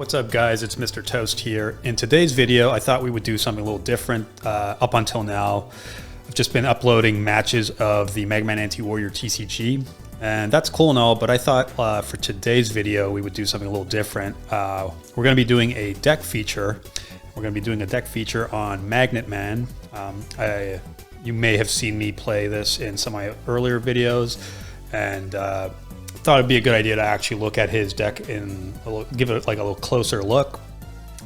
What's up guys, it's Mr. Toast here. In today's video, I thought we would do something a little different. Up until now, I've just been uploading matches of the MegaMan Anti-Warrior TCG, and that's cool and all, but I thought for today's video, we would do something a little different. We're gonna be doing a deck feature. We're gonna be doing a deck feature on MagnetMan. You may have seen me play this in some of my earlier videos, and thought it'd be a good idea to actually look at his deck and give it like a little closer look.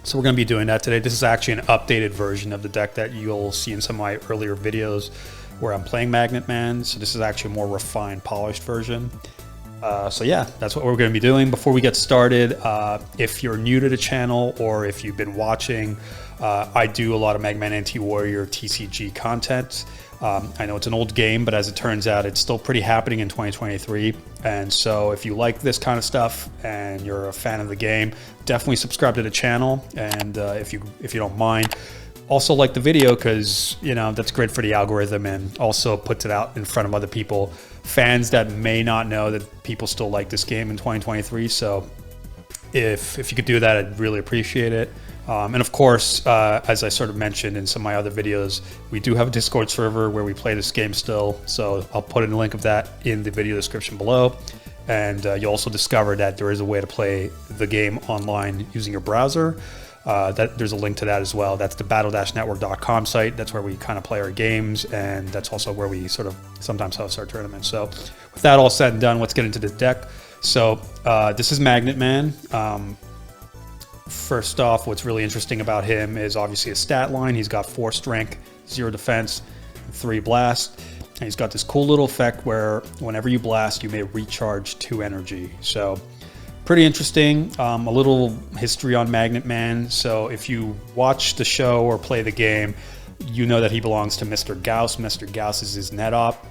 So we're going to be doing that today. This is actually an updated version of the deck that you'll see in some of my earlier videos where I'm playing MagnetMan. So this is actually a more refined, polished version. So yeah, that's what we're going to be doing. Before we get started, if you're new to the channel or if you've been watching, I do a lot of MegaMan Anti-Warrior TCG content. I know it's an old game, but as it turns out, it's still pretty happening in 2023. And so if you like this kind of stuff and you're a fan of the game, definitely subscribe to the channel. And if you don't mind, also like the video, because that's great for the algorithm, and also puts it out in front of other people, fans that may not know that people still like this game in 2023. So if you could do that, I'd really appreciate it. And of course, as I sort of mentioned in some of my other videos, we do have a Discord server where we play this game still. So I'll put in a link of that in the video description below. And you'll also discover that there is a way to play the game online using your browser. There's a link to that as well. That's the battle-network.com site. That's where we kind of play our games. And that's also where we sort of sometimes host our tournaments. So with that all said and done, let's get into the deck. So this is MagnetMan. First off, what's really interesting about him is obviously his stat line. He's got 4 strength, 0 defense, 3 blast. And he's got this cool little effect where whenever you blast, you may recharge 2 energy. So pretty interesting. A little history on MagnetMan. So if you watch the show or play the game, you know that he belongs to Mr. Gauss. Mr. Gauss is his net op.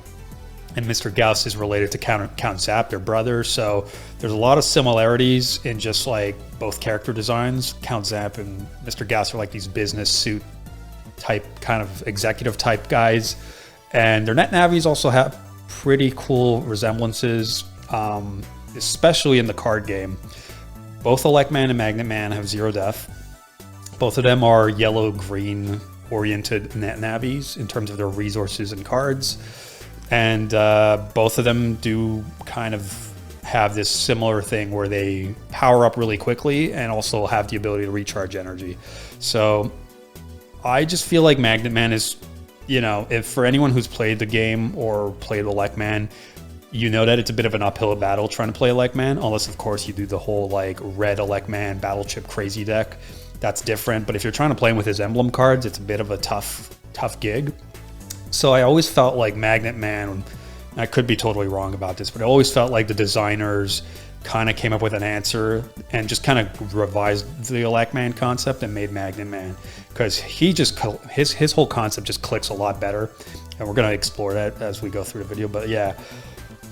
And Mr. Gauss is related to Count Zap, their brother. So there's a lot of similarities in just like both character designs. Count Zap and Mr. Gauss are like these business suit type, kind of executive type guys. And their net navies also have pretty cool resemblances, especially in the card game. Both MegaMan and MagnetMan have 0 def. Both of them are yellow-green oriented net navies in terms of their resources and cards. And both of them do kind of have this similar thing where they power up really quickly and also have the ability to recharge energy. So I just feel like MagnetMan is, if for anyone who's played the game or played MegaMan, you know that it's a bit of an uphill battle trying to play MegaMan, unless of course you do the whole like red MegaMan battle chip crazy deck. That's different. But if you're trying to play him with his emblem cards, it's a bit of a tough gig. So I always felt like MagnetMan, I could be totally wrong about this, but I always felt like the designers kind of came up with an answer and just kind of revised the MegaMan concept and made MagnetMan, because his whole concept just clicks a lot better, and we're going to explore that as we go through the video. But yeah,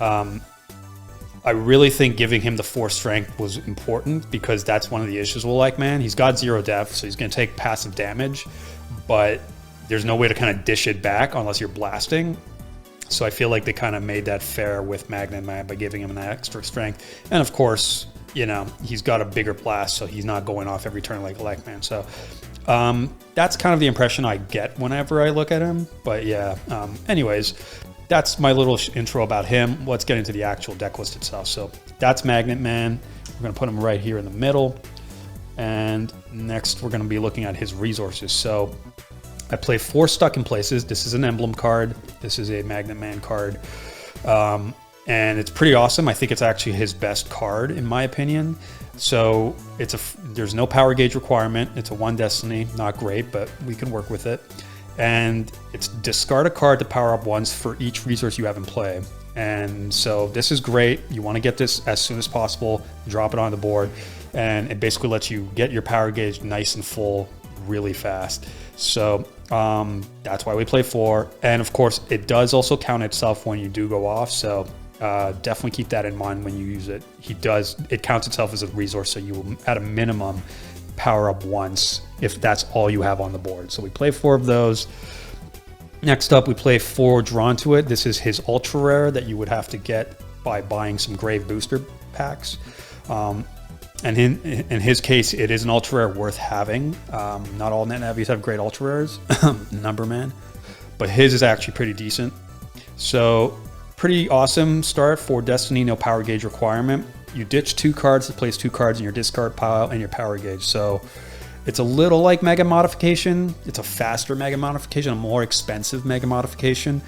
I really think giving him the 4 strength was important, because that's one of the issues with MegaMan. He's got 0 def, so he's going to take passive damage, but there's no way to kind of dish it back unless you're blasting. So I feel like they kind of made that fair with MagnetMan by giving him that extra strength. And of course, he's got a bigger blast, so he's not going off every turn like MegaMan. So that's kind of the impression I get whenever I look at him. But yeah, anyways, that's my little intro about him. Let's get into the actual deck list itself. So that's MagnetMan. We're going to put him right here in the middle. And next, we're going to be looking at his resources. So I play 4 Stuck in Places. This is an emblem card. This is a MagnetMan card. And it's pretty awesome. I think it's actually his best card, in my opinion. So there's no power gauge requirement. It's a 1 destiny. Not great, but we can work with it. And it's discard a card to power up once for each resource you have in play. And so this is great. You want to get this as soon as possible, drop it on the board, and it basically lets you get your power gauge nice and full really fast. So that's why we play 4. And of course, it does also count itself when you do go off. So definitely keep that in mind when you use it. It counts itself as a resource, so you will, at a minimum, power up once if that's all you have on the board. So we play 4 of those. Next up, we play 4 Drawn to It. This is his ultra rare that you would have to get by buying some Grave booster packs. And in his case, it is an ultra rare worth having. Not all net navies have great ultra rares, number man, but his is actually pretty decent. So pretty awesome start for Destiny, no power gauge requirement. You ditch 2 cards to place 2 cards in your discard pile and your power gauge. So it's a little like Mega Modification. It's a faster Mega Modification, a more expensive Mega Modification.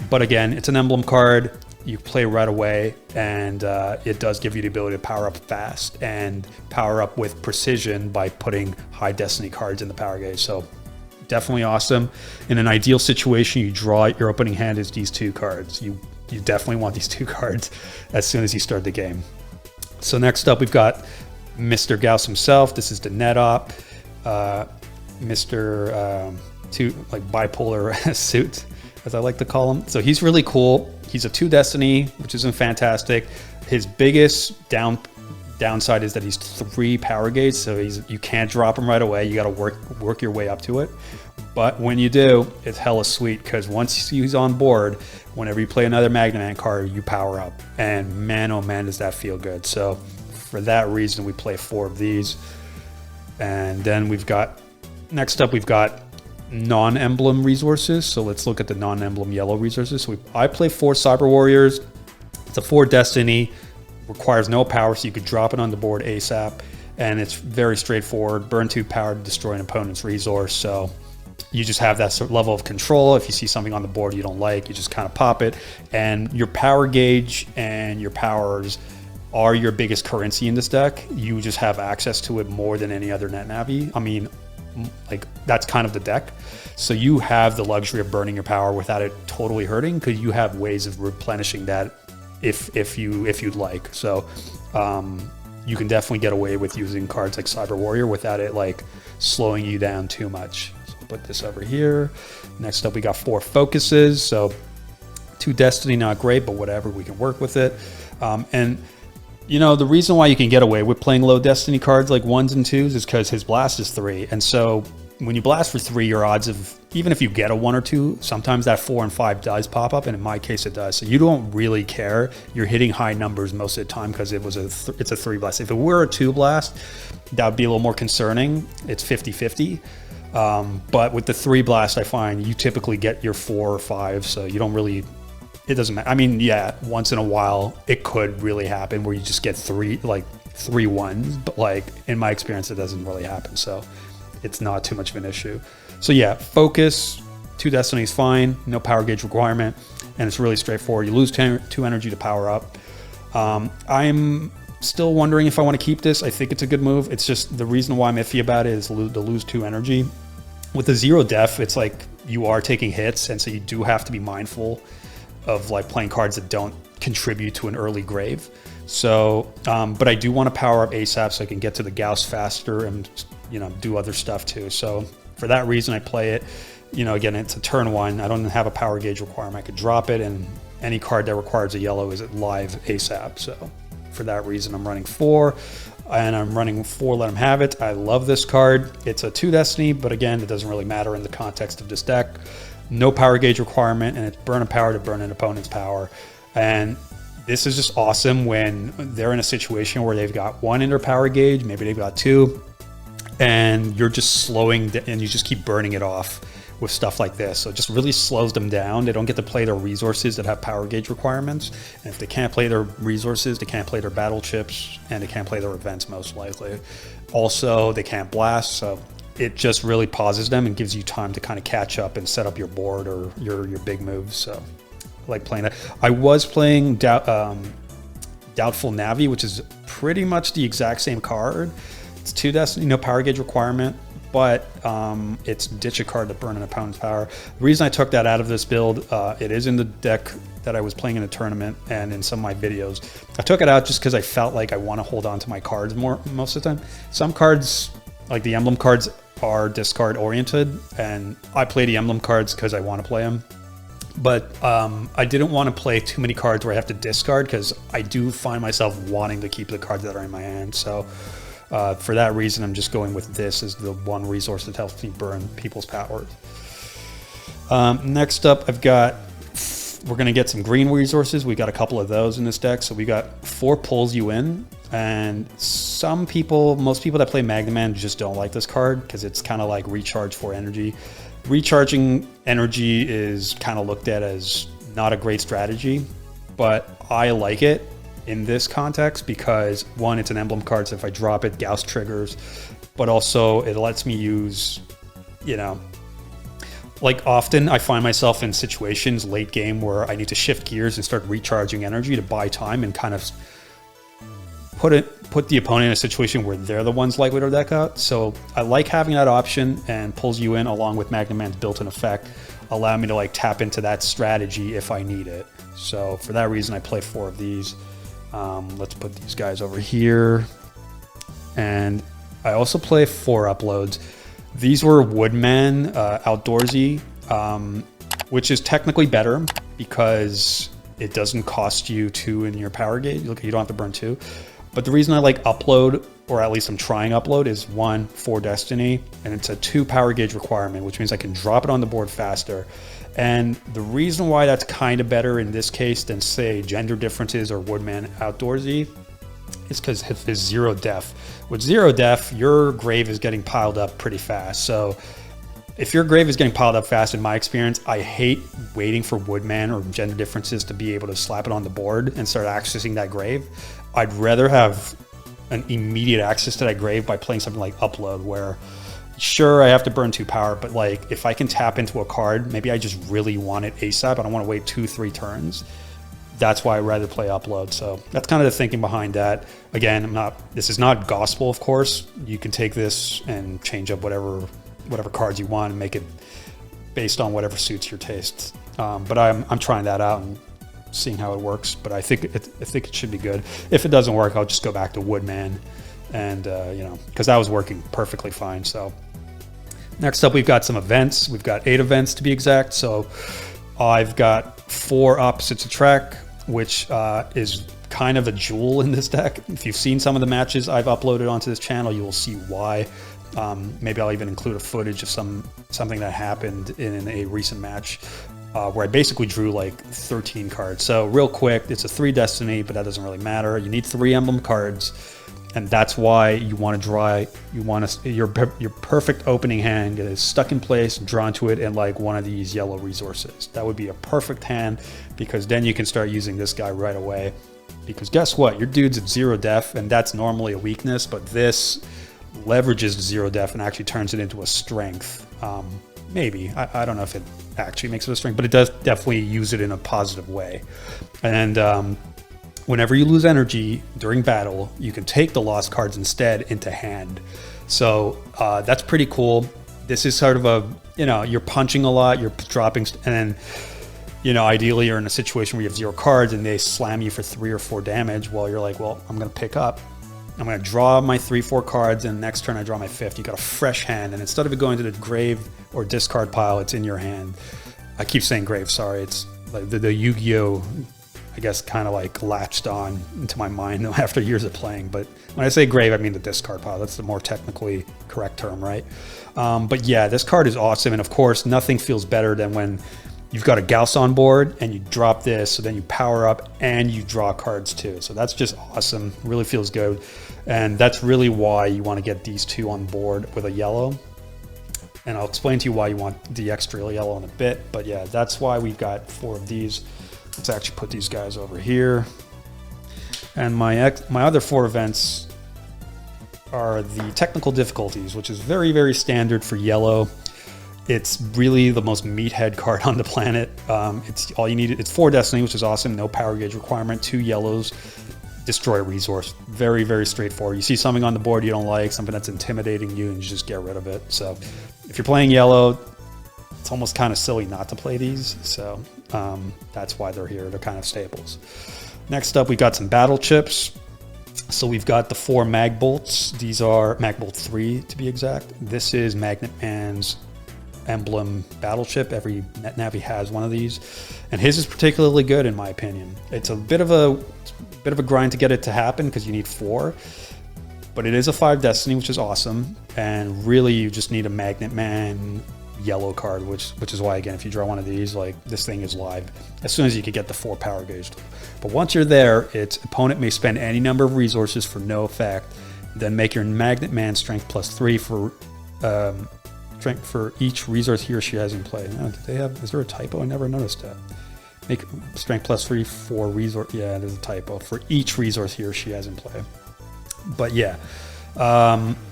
But again, it's an emblem card. You play right away, and it does give you the ability to power up fast and power up with precision by putting high Destiny cards in the power gauge. So definitely awesome. In an ideal situation, you draw it, your opening hand is these 2 cards. You definitely want these 2 cards as soon as you start the game. So next up, we've got Mr. Gauss himself. This is the net op, Mr. Like bipolar suit, as I like to call him. So he's really cool. He's a 2 Destiny, which isn't fantastic. His biggest downside is that he's 3 power gauge, so you can't drop him right away. You got to work your way up to it. But when you do, it's hella sweet, because once he's on board, whenever you play another MagnetMan card, you power up. And man, oh man, does that feel good. So for that reason, we play 4 of these. And then next up, we've got non-emblem resources. So let's look at the non-emblem yellow resources. So I play 4 Cyber Warriors. It's a 4 Destiny, requires no power, so you could drop it on the board ASAP. And it's very straightforward. Burn 2 power to destroy an opponent's resource. So you just have that level of control. If you see something on the board you don't like, you just kind of pop it. And your power gauge and your powers are your biggest currency in this deck. You just have access to it more than any other net navi. I mean, like, that's kind of the deck. So you have the luxury of burning your power without it totally hurting, because you have ways of replenishing that if you'd like. So you can definitely get away with using cards like Cyber Warrior without it like slowing you down too much. So I'll put this over here. Next up, we got 4 focuses. So 2 Destiny, not great, but whatever, we can work with it. And you know, the reason why you can get away with playing low Destiny cards like 1s and 2s is because his blast is 3. And so when you blast for 3, your odds of, even if you get a 1 or 2, sometimes that 4 and 5 does pop up, and in my case it does. So you don't really care. You're hitting high numbers most of the time because it's a 3 blast. If it were a 2 blast, that would be a little more concerning. It's 50-50. But with the 3 blast, I find you typically get your 4 or 5, so you don't really, it doesn't matter. I mean, yeah, once in a while it could really happen where you just get 3 1s, but like in my experience, it doesn't really happen. So it's not too much of an issue. So yeah, focus, 2 Destiny is fine, no power gauge requirement, and it's really straightforward. You lose 2 energy to power up. I'm still wondering if I want to keep this. I think it's a good move. It's just the reason why I'm iffy about it is to lose 2 energy. With the 0 def, it's like you are taking hits, and so you do have to be mindful of like playing cards that don't contribute to an early grave. So, but I do want to power up ASAP so I can get to the Gauss faster and, you know, do other stuff too. So for that reason, I play it. You know, again, it's a turn 1. I don't have a power gauge requirement. I could drop it, and any card that requires a yellow is live ASAP. So for that reason, I'm running 4, and I'm running 4 Let Him Have It. I love this card. It's a 2 Destiny, but again, it doesn't really matter in the context of this deck. No power gauge requirement, and it's burn a power to burn an opponent's power. And this is just awesome when they're in a situation where they've got 1 in their power gauge, maybe they've got 2, and you're just slowing, and you just keep burning it off with stuff like this. So it just really slows them down. They don't get to play their resources that have power gauge requirements. And if they can't play their resources, they can't play their battle chips, and they can't play their events most likely. Also, they can't blast, so it just really pauses them and gives you time to kind of catch up and set up your board or your big moves. So I like playing that. I was playing Doubtful Navi, which is pretty much the exact same card. It's 2 Destiny, no power gauge requirement, but it's ditch a card to burn an opponent's power. The reason I took that out of this build, it is in the deck that I was playing in a tournament and in some of my videos. I took it out just because I felt like I want to hold on to my cards more most of the time. Some cards, like the emblem cards, are discard oriented, and I play the emblem cards because I want to play them. But I didn't want to play too many cards where I have to discard, because I do find myself wanting to keep the cards that are in my hand. So for that reason, I'm just going with this as the one resource that helps me burn people's powers. Next up, we're going to get some green resources. We got a couple of those in this deck. So we got 4 pulls you in. And most people that play MagnetMan just don't like this card because it's kind of like recharge for energy. Recharging energy is kind of looked at as not a great strategy, but I like it in this context because one, it's an emblem card, so if I drop it, Gauss triggers, but also it lets me use, you know, like often I find myself in situations late game where I need to shift gears and start recharging energy to buy time and kind of put the opponent in a situation where they're the ones likely to deck out. So I like having that option, and pulls you in along with MagnetMan's built-in effect, allow me to like tap into that strategy if I need it. So for that reason, I play 4 of these. Let's put these guys over here. And I also play 4 uploads. These were Woodman Outdoorsy, which is technically better because it doesn't cost you 2 in your power gauge. Look, you don't have to burn 2. But the reason I like upload, or at least I'm trying upload, is 1, 4 destiny, and it's a 2 power gauge requirement, which means I can drop it on the board faster. And the reason why that's kind of better in this case than say Gender Differences or Woodman Outdoorsy is because it is 0 def. With 0 def, your grave is getting piled up pretty fast. So if your grave is getting piled up fast, in my experience, I hate waiting for Woodman or Gender Differences to be able to slap it on the board and start accessing that grave. I'd rather have an immediate access to that grave by playing something like Upload, where sure, I have to burn 2 power, but like if I can tap into a card, maybe I just really want it ASAP. I don't want to wait 2-3 turns. That's why I'd rather play Upload. So that's kind of the thinking behind that. Again, this is not gospel, of course. You can take this and change up whatever cards you want and make it based on whatever suits your taste. But I'm trying that out and seeing how it works. But I think it should be good. If it doesn't work, I'll just go back to Woodman, and you know, because that was working perfectly fine. So next up, we've got some events. We've got 8 events to be exact. So I've got 4 Opposites Attract, which is kind of a jewel in this deck. If you've seen some of the matches I've uploaded onto this channel, you will see why. Maybe I'll even include a footage of something that happened in a recent match where I basically drew like 13 cards. So real quick, it's a 3 destiny, but that doesn't really matter. You need 3 emblem cards, and that's why you want to draw. Your perfect opening hand is stuck in place, drawn to it in like one of these yellow resources. That would be a perfect hand, because then you can start using this guy right away. Because guess what? Your dude's at 0 def, and that's normally a weakness, but this leverages 0 def and actually turns it into a strength. Maybe. I don't know if it actually makes it a strength, but it does definitely use it in a positive way. And whenever you lose energy during battle, you can take the lost cards instead into hand. So that's pretty cool. This is sort of a, you know, you're punching a lot, you're dropping, and then, you know, ideally you're in a situation where you have 0 cards and they slam you for 3 or 4 damage. Well, you're like, well, I'm going to pick up. I'm going to draw my 3-4 cards, and next turn I draw my 5th. You got a fresh hand, and instead of it going to the grave or discard pile, it's in your hand. I keep saying grave, sorry. It's like the Yu-Gi-Oh, I guess, kind of like latched on into my mind after years of playing. But when I say grave, I mean the discard pile. That's the more technically correct term, right? But yeah, this card is awesome. And of course, nothing feels better than when you've got a Gauss on board and you drop this, so then you power up and you draw cards too. So that's just awesome. Really feels good. And that's really why you want to get these 2 on board with a yellow. And I'll explain to you why you want the extra yellow in a bit. But yeah, that's why we've got 4 of these. Let's actually put these guys over here. And my other 4 events are the technical difficulties, which is very, very standard for yellow. It's really the most meathead card on the planet. It's all you need. It's 4 destiny, which is awesome. No power gauge requirement. 2 yellows. Destroy a resource. Very, very straightforward. You see something on the board you don't like, something that's intimidating you, and you just get rid of it. So if you're playing yellow, it's almost kind of silly not to play these. So that's why they're here. They're kind of staples. Next up, we got some battle chips. So we've got the 4 Mag Bolts. These are Mag Bolt 3 to be exact. This is MagnetMan's emblem battle chip. Every Navi has one of these, and his is particularly good in my opinion. It's a bit of a grind to get it to happen because you need 4, but it is a 5 destiny, which is awesome. And really, you just need a MagnetMan yellow card, which is why, again, if you draw one of these, like, this thing is live as soon as you can get the 4 power gauge. But once you're there, its opponent may spend any number of resources for no effect. Then make your MagnetMan strength +3 for strength for each resource he or she has in play. Now, did they have? Is there a typo? I never noticed that. Make strength +3 for resource. Yeah, there's a typo for each resource he or she has in play. But yeah.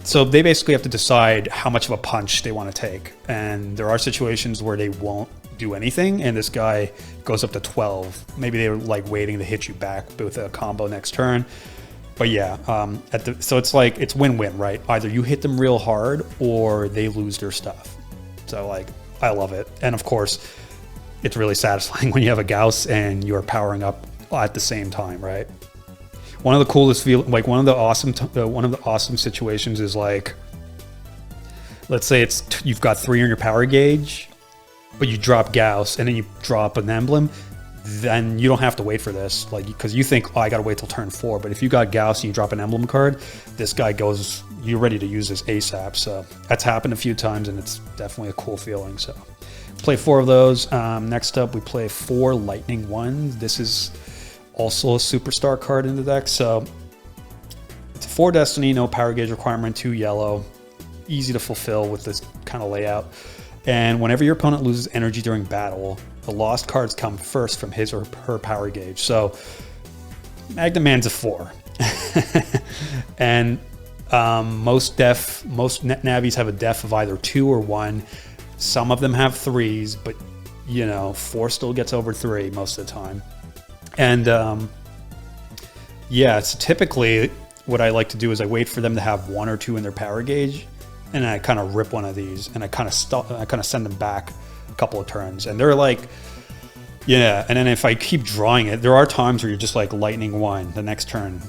So they basically have to decide how much of a punch they want to take. And there are situations where they won't do anything, and this guy goes up to 12. Maybe they were like waiting to hit you back with a combo next turn. But yeah, so it's like, it's win-win, right? Either you hit them real hard or they lose their stuff. So like, I love it. And of course, it's really satisfying when you have a Gauss and you're powering up at the same time, right? One of the coolest one of the awesome situations is like, let's say you've got 3 on your power gauge, but you drop Gauss and then you drop an emblem. Then you don't have to wait for this, like, because you think, oh, I gotta wait till turn 4. But if you got Gauss and you drop an emblem card, this guy goes, you're ready to use this ASAP. So that's happened a few times, and it's definitely a cool feeling. So play 4 of those. Next up, we play 4 Lightning Ones. This is also a superstar card in the deck. So it's a 4 Destiny, no power gauge requirement, 2 yellow, easy to fulfill with this kind of layout. And whenever your opponent loses energy during battle, the lost cards come first from his or her power gauge. So MagnetMan's a 4. And most net navies have a def of either 2 or 1. Some of them have 3s, but you know, 4 still gets over 3 most of the time. And yeah, it's typically what I like to do is I wait for them to have 1 or 2 in their power gauge, and I kind of rip one of these, and I kind of send them back a couple of turns, and they're like, yeah. And then if I keep drawing it, there are times where you're just like lightning 1, the next turn,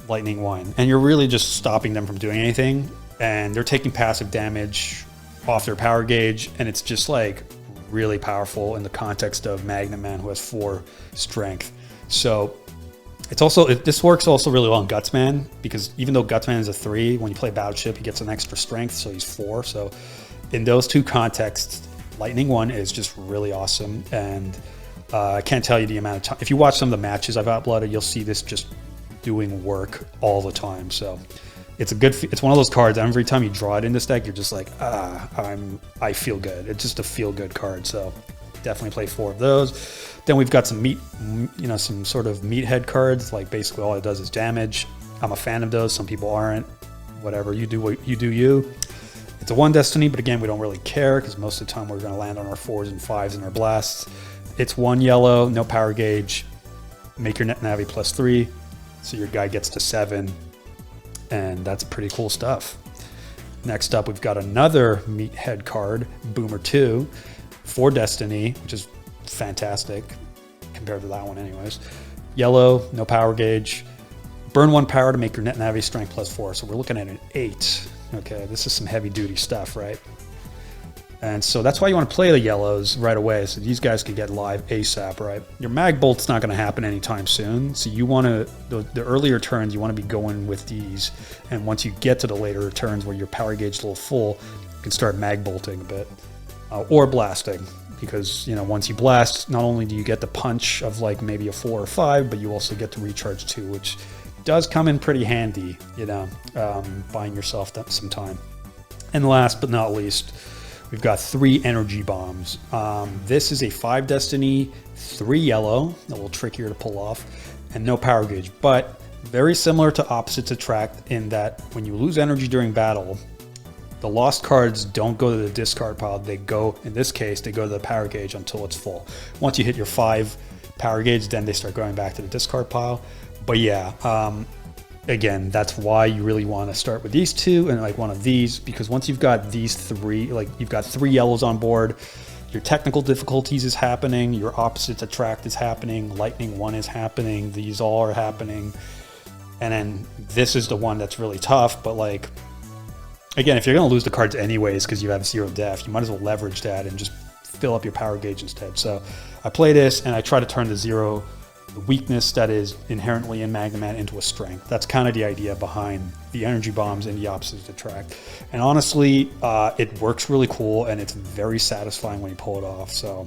lightning 1, and you're really just stopping them from doing anything, and they're taking passive damage off their power gauge, and it's just like really powerful in the context of MagnetMan, who has 4 strength. So it's also, this works also really well in Gutsman, because even though Gutsman is a 3, when you play Battleship, he gets an extra strength, so he's 4. So in those 2 contexts, Lightning 1 is just really awesome. And I can't tell you the amount of time. If you watch some of the matches I've uploaded, you'll see this just doing work all the time. So it's one of those cards, every time you draw it in this deck, you're just like, I feel good. It's just a feel good card. So definitely play 4 of those. Then we've got some some sort of meathead cards. Like basically all it does is damage. I'm a fan of those. Some people aren't. Whatever, you do what you do you. It's a 1 Destiny, but again, we don't really care because most of the time we're going to land on our 4s and 5s and our blasts. It's 1 yellow, no power gauge. Make your net navi +3, so your guy gets to 7, and that's pretty cool stuff. Next up, we've got another meathead card, Boomer 2, 4 Destiny, which is fantastic compared to that one anyways. Yellow, no power gauge. Burn 1 power to make your net navi strength +4. So we're looking at an 8. Okay, this is some heavy duty stuff, right? And so that's why you want to play the yellows right away, so these guys can get live ASAP, right? Your mag bolt's not going to happen anytime soon, so you want to, the earlier turns, you want to be going with these. And once you get to the later turns where your power gauge is a little full, you can start mag bolting a bit, or blasting. Because, you know, once you blast, not only do you get the punch of like maybe a 4 or 5, but you also get to recharge 2, which does come in pretty handy, you know, buying yourself some time. And last but not least, we've got 3 energy bombs. This is a 5 Destiny, 3 yellow, a little trickier to pull off, and no power gauge, but very similar to Opposites Attract in that when you lose energy during battle, the lost cards don't go to the discard pile. They go, in this case, they go to the power gauge until it's full. Once you hit your 5 power gauge, then they start going back to the discard pile. But yeah, again, that's why you really want to start with these 2 and like one of these, because once you've got these 3, like you've got 3 yellows on board, your technical difficulties is happening, your Opposites Attract is happening, Lightning 1 is happening, these all are happening. And then this is the one that's really tough, but like, again, if you're going to lose the cards anyways because you have 0 def, you might as well leverage that and just fill up your power gauge instead. So I play this and I try to turn the 0 the weakness that is inherently in MagnetMan into a strength. That's kind of the idea behind the energy bombs and the opposites attract. And honestly, it works really cool, and it's very satisfying when you pull it off. So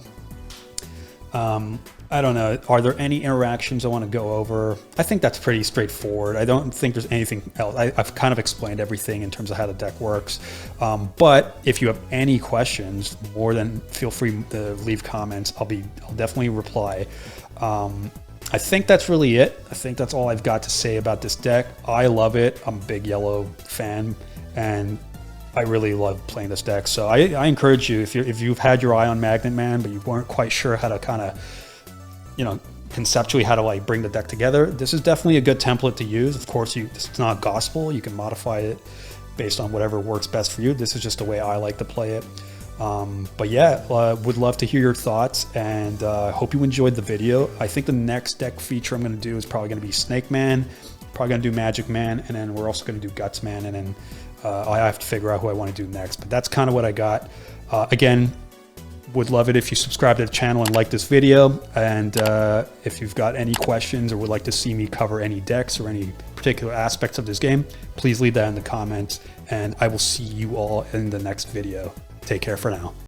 I don't know. Are there any interactions I want to go over? I think that's pretty straightforward. I don't think there's anything else. I've kind of explained everything in terms of how the deck works. But if you have any questions, more than feel free to leave comments. I'll definitely reply. I think that's really it. I think that's all I've got to say about this deck. I love it. I'm a big yellow fan, and I really love playing this deck. So I encourage you, if you've had your eye on MagnetMan, but you weren't quite sure how to kind of, conceptually how to like bring the deck together, this is definitely a good template to use. Of course, it's not gospel. You can modify it based on whatever works best for you. This is just the way I like to play it. But yeah, would love to hear your thoughts, and hope you enjoyed the video. I think the next deck feature I'm going to do is probably going to be Snake Man, probably going to do Magic Man, and then we're also going to do Guts Man, and then I have to figure out who I want to do next. But that's kind of what I got. Again, would love it if you subscribe to the channel and like this video. And if you've got any questions or would like to see me cover any decks or any particular aspects of this game, please leave that in the comments, and I will see you all in the next video. Take care for now.